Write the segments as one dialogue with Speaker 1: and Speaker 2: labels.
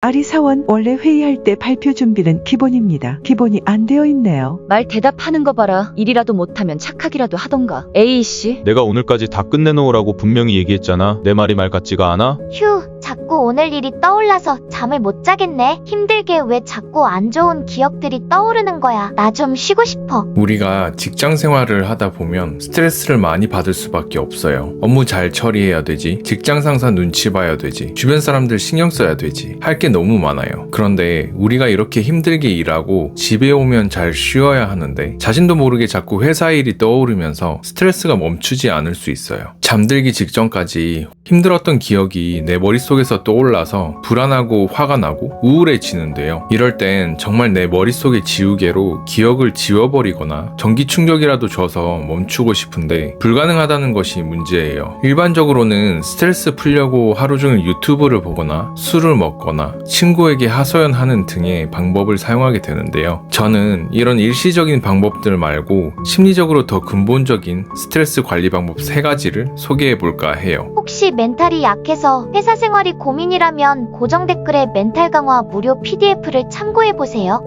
Speaker 1: 아리 사원, 원래 회의할 때 발표 준비는 기본입니다. 기본이 안 되어 있네요.
Speaker 2: 말 대답하는 거 봐라. 일이라도 못하면 착하기라도 하던가. A씨.
Speaker 3: 내가 오늘까지 다 끝내놓으라고 분명히 얘기했잖아. 내 말이 말 같지가 않아?
Speaker 4: 휴, 자꾸 오늘 일이 떠올라서 잠을 못 자겠네. 힘들게 왜 자꾸 안 좋은 기억들이 떠오르는 거야. 나 좀 쉬고 싶어.
Speaker 5: 우리가 직장 생활을 하다 보면 스트레스를 많이 받을 수밖에 없어요. 업무 잘 처리해야 되지, 직장 상사 눈치 봐야 되지, 주변 사람들 신경 써야 되지, 할 게 너무 많아요. 그런데 우리가 이렇게 힘들게 일하고 집에 오면 잘 쉬어야 하는데 자신도 모르게 자꾸 회사 일이 떠오르면서 스트레스가 멈추지 않을 수 있어요. 잠들기 직전까지 힘들었던 기억이 내 머릿속에서 떠올라서 불안하고 화가 나고 우울해지는데요. 이럴 땐 정말 내 머릿속의 지우개로 기억을 지워버리거나 전기 충격이라도 줘서 멈추고 싶은데 불가능하다는 것이 문제예요. 일반적으로는 스트레스 풀려고 하루 종일 유튜브를 보거나 술을 먹거나 친구에게 하소연하는 등의 방법을 사용하게 되는데요. 저는 이런 일시적인 방법들 말고 심리적으로 더 근본적인 스트레스 관리 방법 3가지를 소개해볼까 해요.
Speaker 4: 혹시 멘탈이 약해서 회사 생활이 고민이라면 고정 댓글에 멘탈 강화 무료 PDF를 참고해보세요.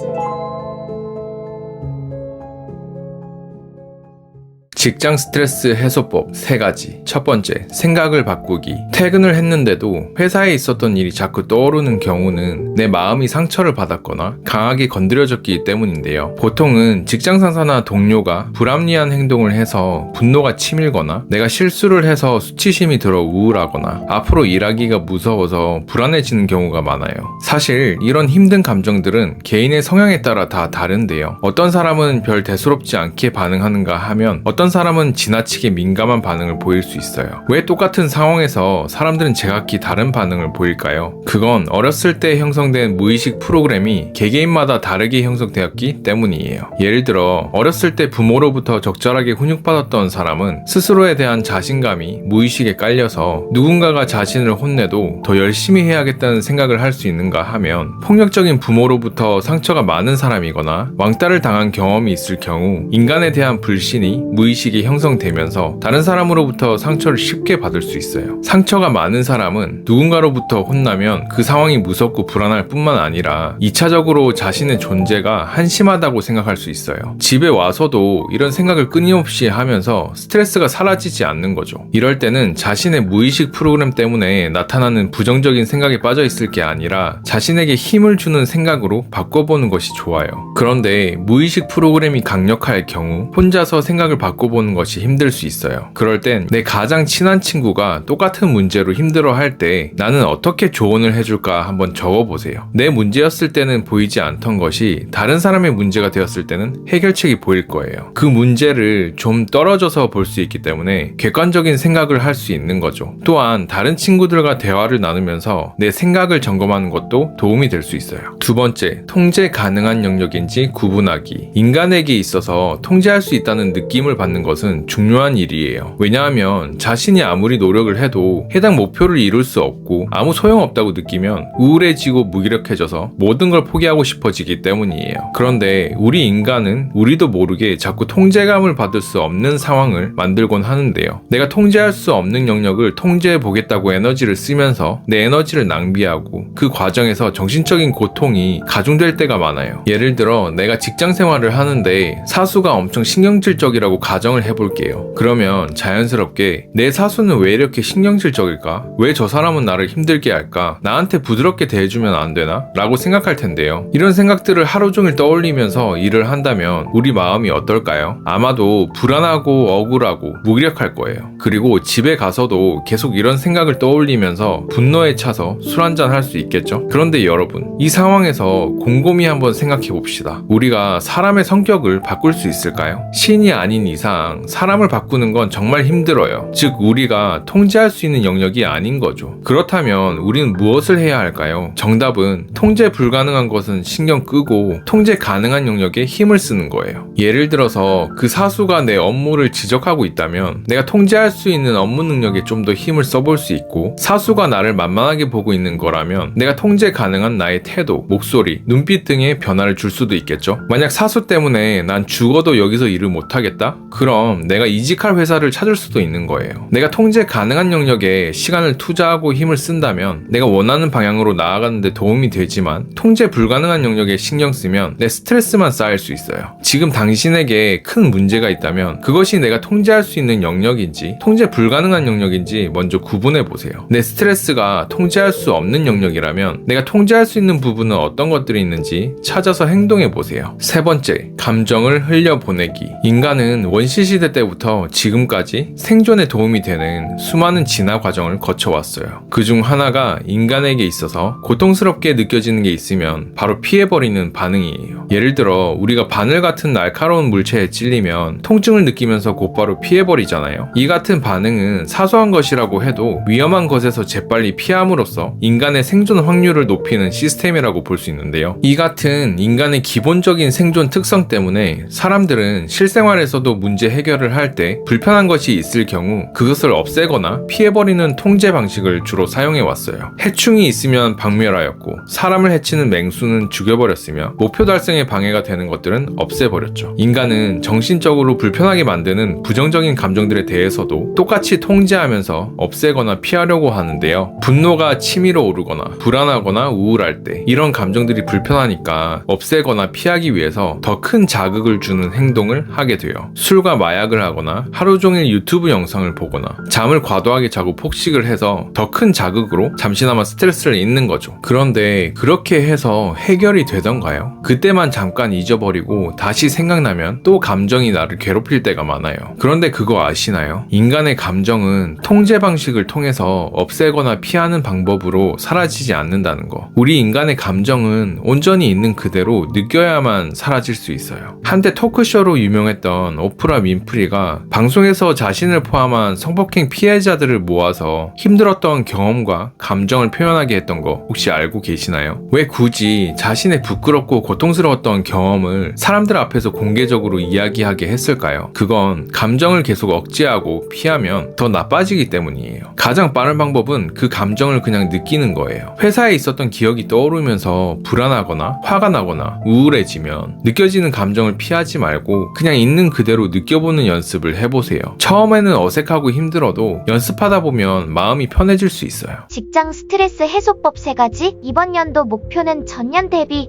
Speaker 5: 직장 스트레스 해소법 3가지. 첫 번째, 생각을 바꾸기. 퇴근을 했는데도 회사에 있었던 일이 자꾸 떠오르는 경우는 내 마음이 상처를 받았거나 강하게 건드려졌기 때문인데요. 보통은 직장 상사나 동료가 불합리한 행동을 해서 분노가 치밀거나 내가 실수를 해서 수치심이 들어 우울하거나 앞으로 일하기가 무서워서 불안해지는 경우가 많아요. 사실 이런 힘든 감정들은 개인의 성향에 따라 다 다른데요. 어떤 사람은 별 대수롭지 않게 반응하는가 하면 어떤 사람은 지나치게 민감한 반응을 보일 수 있어요. 왜 똑같은 상황에서 사람들은 제각기 다른 반응을 보일까요? 그건 어렸을 때 형성된 무의식 프로그램이 개개인마다 다르게 형성되었기 때문이에요. 예를 들어 어렸을 때 부모로부터 적절하게 훈육받았던 사람은 스스로에 대한 자신감이 무의식에 깔려서 누군가가 자신을 혼내도 더 열심히 해야겠다는 생각을 할 수 있는가 하면 폭력적인 부모로부터 상처가 많은 사람이거나 왕따를 당한 경험이 있을 경우 인간에 대한 불신이 무의식에 형성되면서 다른 사람으로부터 상처를 쉽게 받을 수 있어요. 상처가 많은 사람은 누군가로부터 혼나면 그 상황이 무섭고 불안할 뿐만 아니라 2차적으로 자신의 존재가 한심하다고 생각할 수 있어요. 집에 와서도 이런 생각을 끊임없이 하면서 스트레스가 사라지지 않는 거죠. 이럴 때는 자신의 무의식 프로그램 때문에 나타나는 부정적인 생각에 빠져 있을 게 아니라 자신에게 힘을 주는 생각으로 바꿔보는 것이 좋아요. 그런데 무의식 프로그램이 강력할 경우 혼자서 생각을 바꿔보는 것이 힘들 수 있어요. 그럴 땐 내 가장 친한 친구가 똑같은 문제로 힘들어할 때 나는 어떻게 조언을 해줄까 한번 적어보세요. 내 문제였을 때는 보이지 않던 것이 다른 사람의 문제가 되었을 때는 해결책이 보일 거예요. 그 문제를 좀 떨어져서 볼 수 있기 때문에 객관적인 생각을 할 수 있는 거죠. 또한 다른 친구들과 대화를 나누면서 내 생각을 점검하는 것도 도움이 될 수 있어요. 두 번째, 통제 가능한 영역인지 구분하기. 인간에게 있어서 통제할 수 있다는 느낌을 받는 것은 중요한 일이에요. 왜냐하면 자신이 아무리 노력을 해도 해당 목표를 이룰 수 없고 아무 소용없다고 느끼면 우울해지고 무기력해져서 모든 걸 포기하고 싶어지기 때문이에요. 그런데 우리 인간은 우리도 모르게 자꾸 통제감을 받을 수 없는 상황을 만들곤 하는데요. 내가 통제할 수 없는 영역을 통제해 보겠다고 에너지를 쓰면서 내 에너지를 낭비하고 그 과정에서 정신적인 고통이 가중될 때가 많아요. 예를 들어 내가 직장 생활을 하는데 사수가 엄청 신경질적이라고 가정을 해볼게요. 그러면 자연스럽게 내 사수는 왜 이렇게 신경질적일까? 왜 저 사람은 나를 힘들게 할까? 나한테 부드럽게 대해주면 안 되나? 라고 생각할 텐데요. 이런 생각들을 하루 종일 떠올리면서 일을 한다면 우리 마음이 어떨까요? 아마도 불안하고 억울하고 무기력할 거예요. 그리고 집에 가서도 계속 이런 생각을 떠올리면서 분노에 차서 술 한잔 할 수 있겠죠? 그런데 여러분, 이 상황에서 곰곰이 한번 생각해 봅시다. 우리가 사람의 성격을 바꿀 수 있을까요? 신이 아닌 이상 사람을 바꾸는 건 정말 힘들어요. 즉 우리가 통제할 수 있는 영역이 아닌 거죠. 그렇다면 우리는 무엇을 해야 할까요? 정답은 통제 불가능한 것은 신경 끄고 통제 가능한 영역에 힘을 쓰는 거예요. 예를 들어서 그 사수가 내 업무를 지적하고 있다면 내가 통제할 수 있는 업무 능력에 좀 더 힘을 써볼 수 있고, 사수가 나를 만만하게 보고 있는 거라면 내가 통제 가능한 나의 태도, 목소리, 눈빛 등의 변화를 줄 수도 있겠죠. 만약 사수 때문에 난 죽어도 여기서 일을 못하겠다? 그럼 내가 이직할 회사를 찾을 수도 있는 거예요. 내가 통제 가능한 영역에 시간을 투자하고 힘을 쓴다면 내가 원하는 방향으로 나아가는데 도움이 되지만 통제 불가능한 영역에 신경 쓰면 내 스트레스만 쌓일 수 있어요. 지금 당신에게 큰 문제가 있다면 그것이 내가 통제할 수 있는 영역인지 통제 불가능한 영역인지 먼저 구분해 보세요. 내 스트레스가 통제할 수 없는 영역이라면 내가 통제할 수 있는 부분은 어떤 것들이 있는지 찾아서 행동해 보세요. 세 번째, 감정을 흘려보내기. 인간은 원시시대 때부터 지금까지 생존에 도움이 되는 수많은 진화 과정을 거쳐왔어요. 그중 하나가 인간에게 있어서 고통스럽게 느껴지는 게 있으면 바로 피해버리는 반응이에요. 예를 들어 우리가 바늘 같은 날카로운 물체에 찔리면 통증을 느끼면서 곧바로 피해버리잖아요. 이 같은 반응은 사소한 것이라고 해도 위험한 것에서 재빨리 피함으로써 인간의 생존 확률을 높이는 시스템이라고 볼 수 있는데요. 이 같은 인간의 기본적인 생존 특성 때문에 사람들은 실생활에서도 문제 해결을 할 때 불편한 것이 있을 경우 그것을 없애거나 피해버리는 통제 방식을 주로 사용해왔어요. 해충이 있으면 박멸하였고 사람을 해치는 맹수는 죽여버렸으며 목표 달성에 방해가 되는 것들은 없애버렸죠. 인간은 정신적으로 불편하게 만드는 부정적인 감정들에 대해서도 똑같이 통제하면서 없애거나 피하려고 하는데요. 분노가 치밀어 오르거나 불안하거나 우울할 때 이런 감정들이 불편하니까 없애거나 피하기 위해서 더 큰 자극을 주는 행동을 하게 돼요. 술과 마약을 하거나 하루 종일 유튜브 영상을 보거나 잠을 과도하게 자고 폭식을 해서 더 큰 자극으로 잠시나마 스트레스를 잊는 거죠. 그런데 그렇게 해서 해결이 되던가요? 그때만 잠깐 잊어버리고 다시 생각나면 또 감정이 나를 괴롭힐 때가 많아요. 그런데 그거 아시나요? 인간의 감정은 통제 방식을 통해서 없애거나 피하는 방법으로 사라지지 않는다는 거. 우리 인간의 감정은 온전히 있는 그대로 느껴야만 사라질 수 있어요. 한때 토크쇼로 유명했던 오프라 윈프리가 방송에서 자신을 포함한 성폭행 피해자들을 모아서 힘들었던 경험과 감정을 표현하게 했던 거 혹시 알고 계시나요? 왜 굳이 자신의 부끄럽고 고통스러웠던 경험을 사람들 앞에서 공개적으로 이야기하게 했을까요? 그건 감정을 계속 억제하고 피하면 더 나빠지기 때문이에요. 가장 빠른 방법은 그 감정을 그냥 느끼는 거예요. 회사에 있었던 기억이 떠오르면서 불안하거나 화가 나거나 우울해지면 느껴지는 감정을 피하지 말고 그냥 있는 그대로 느껴보는 연습을 해보세요. 처음에는 어색하고 힘들어도 연습하다 보면 마음이 편해질 수 있어요.
Speaker 4: 직장 스트레스 해소법 3가지. 이번 연도 목표는 전년 대비.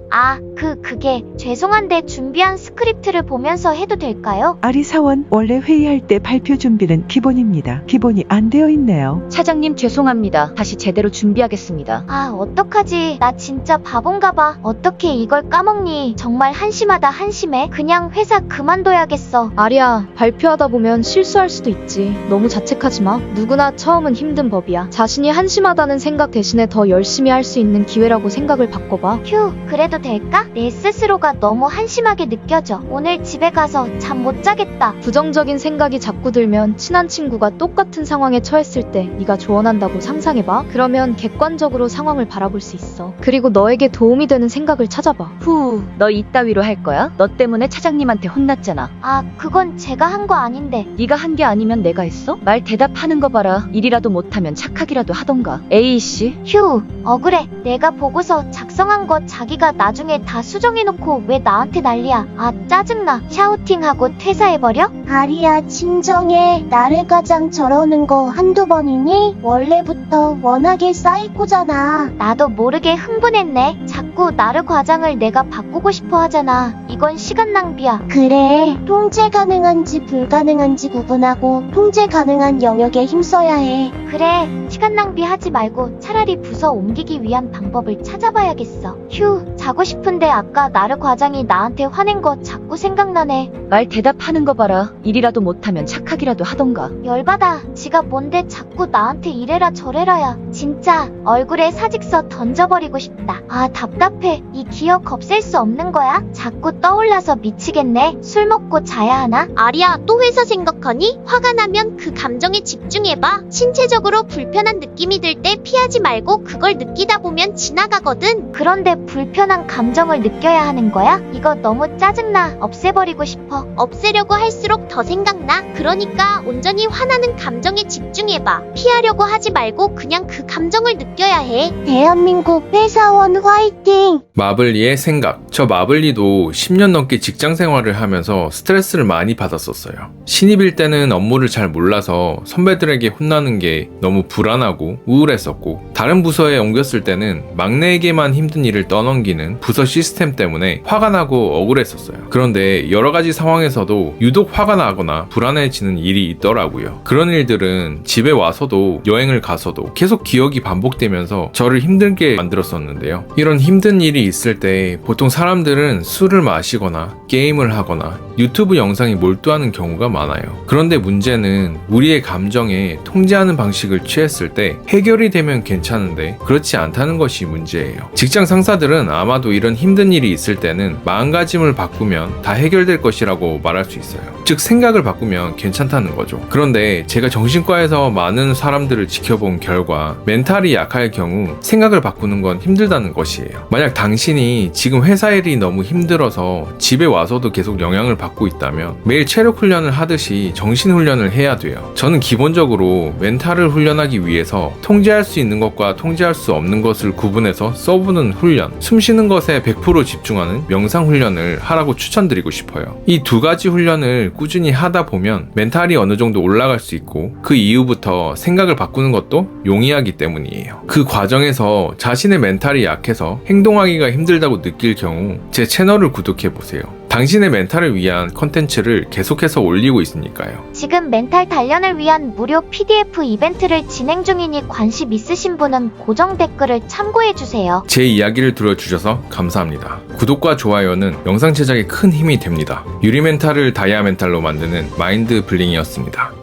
Speaker 4: 그게 죄송한데 준비한 스크립트를 보면서 해도 될까요?
Speaker 1: 아리사원, 원래 회의할 때 발표 준비는 기본입니다. 기본이 안 되어 있네요.
Speaker 2: 차장님 죄송합니다. 다시 제대로 준비하겠습니다.
Speaker 4: 어떡하지? 나 진짜 바본가 봐. 어떻게 이걸 까먹니? 정말 한심하다 한심해. 그냥 회사 그만둬야겠어.
Speaker 6: 아리야, 발표하다 보면 실수할 수도 있지. 너무 자책하지 마. 누구나 처음은 힘든 법이야. 자신이 한심하다는 생각 대신에 더 열심히 할 수 있는 기회라고 생각을 바꿔봐.
Speaker 4: 휴, 그래도 될까? 내 스스로가 너무 한심하게 느껴져. 오늘 집에 가서 잠 못 자겠다.
Speaker 6: 부정적인 생각이 자꾸 들면 친한 친구가 똑같은 상황에 처했을 때 네가 조언한다고 상상해봐. 그러면 객관적으로 상황을 바라볼 수 있어. 그리고 너에게 도움이 되는 생각을 찾아봐.
Speaker 2: 너 이따위로 할 거야? 너 때문에 차장님한테 혼났잖아.
Speaker 4: 그건 제가 한 거 아닌데.
Speaker 2: 네가 한 게 아니면 내가 했어? 말 대답하는 거 봐라. 일이라도 못하면 착하기라도 하던가. A씨?
Speaker 4: 휴, 억울해. 내가 보고서 작성한 거 자기가 나중에 다 수정해놓고 왜 나한테 난리야. 짜증나. 샤우팅하고 퇴사해버려?
Speaker 7: 아리야, 진정해. 나를 가장 저러는 거 한두 번이니? 원래부터 워낙에 사이코잖아.
Speaker 4: 나도 모르게 흥분했네. 자꾸 나르 과장을 내가 바꾸고 싶어 하잖아. 이건 시간 낭비야.
Speaker 7: 그래, 통제 가능한지 불가능한지 구분하고 통제 가능한 영역에 힘써야 해.
Speaker 4: 그래, 시간 낭비하지 말고 차라리 부서 옮기기 위한 방법을 찾아봐야겠어. 휴, 자고 싶은데 아까 나르 과장이 나한테 화낸 거 자꾸 생각나네.
Speaker 2: 말 대답하는 거 봐라. 일이라도 못하면 착하기라도 하던가.
Speaker 4: 열받아. 지가 뭔데 자꾸 나한테 이래라 저래라야. 진짜 얼굴에 사직서 던져버리고 싶다. 답답해. 이 기억 없앨 수 없는 거야? 자꾸 떠올라서 미치겠네. 술 먹고 자야 하나?
Speaker 8: 아리야, 또 회사 생각하니? 화가 나면 그 감정에 집중해봐. 신체적으로 불편한 느낌이 들 때 피하지 말고 그걸 느끼다 보면 지나가거든.
Speaker 4: 그런데 불편한 감정을 느껴야 하는 거야? 이거 너무 짜증나. 없애버리고 싶어.
Speaker 8: 없애려고 할수록 더 생각나. 그러니까 온전히 화나는 감정에 집중해봐. 피하려고 하지 말고 그냥 그 감정을 느껴야 해.
Speaker 7: 대한민국 회사원 화이팅!
Speaker 5: 마블리의 생각. 저 마블리도 10년 10년 넘게 직장 생활을 하면서 스트레스를 많이 받았었어요. 신입일 때는 업무를 잘 몰라서 선배들에게 혼나는 게 너무 불안하고 우울했었고, 다른 부서에 옮겼을 때는 막내에게만 힘든 일을 떠넘기는 부서 시스템 때문에 화가 나고 억울했었어요. 그런데 여러 가지 상황에서도 유독 화가 나거나 불안해지는 일이 있더라고요. 그런 일들은 집에 와서도 여행을 가서도 계속 기억이 반복되면서 저를 힘들게 만들었었는데요. 이런 힘든 일이 있을 때 보통 사람들은 술을 마시거나 게임을 하거나 유튜브 영상에 몰두하는 경우가 많아요. 그런데 문제는 우리의 감정에 통제하는 방식을 취했을 때 해결이 되면 괜찮은데 그렇지 않다는 것이 문제예요. 직장 상사들은 아마도 이런 힘든 일이 있을 때는 마음가짐을 바꾸면 다 해결될 것이라고 말할 수 있어요. 즉 생각을 바꾸면 괜찮다는 거죠. 그런데 제가 정신과에서 많은 사람들을 지켜본 결과 멘탈이 약할 경우 생각을 바꾸는 건 힘들다는 것이에요. 만약 당신이 지금 회사 일이 너무 힘들어서 집에 와서도 계속 영향을 받고 있다면 매일 체력 훈련을 하듯이 정신 훈련을 해야 돼요. 저는 기본적으로 멘탈을 훈련하기 위해서 통제할 수 있는 것과 통제할 수 없는 것을 구분해서 써보는 훈련, 숨 쉬는 것에 100% 집중하는 명상 훈련을 하라고 추천드리고 싶어요. 이 두 가지 훈련을 꾸준히 하다 보면 멘탈이 어느 정도 올라갈 수 있고 그 이후부터 생각을 바꾸는 것도 용이하기 때문이에요. 그 과정에서 자신의 멘탈이 약해서 행동하기가 힘들다고 느낄 경우 제 채널을 구독해보세요. 당신의 멘탈을 위한 컨텐츠를 계속해서 올리고 있으니까요.
Speaker 4: 지금 멘탈 단련을 위한 무료 PDF 이벤트를 진행 중이니 관심 있으신 분은 고정 댓글을 참고해주세요.
Speaker 5: 제 이야기를 들어주셔서 감사합니다. 구독과 좋아요는 영상 제작에 큰 힘이 됩니다. 유리 멘탈을 다이아 멘탈로 만드는 마인드 블링이었습니다.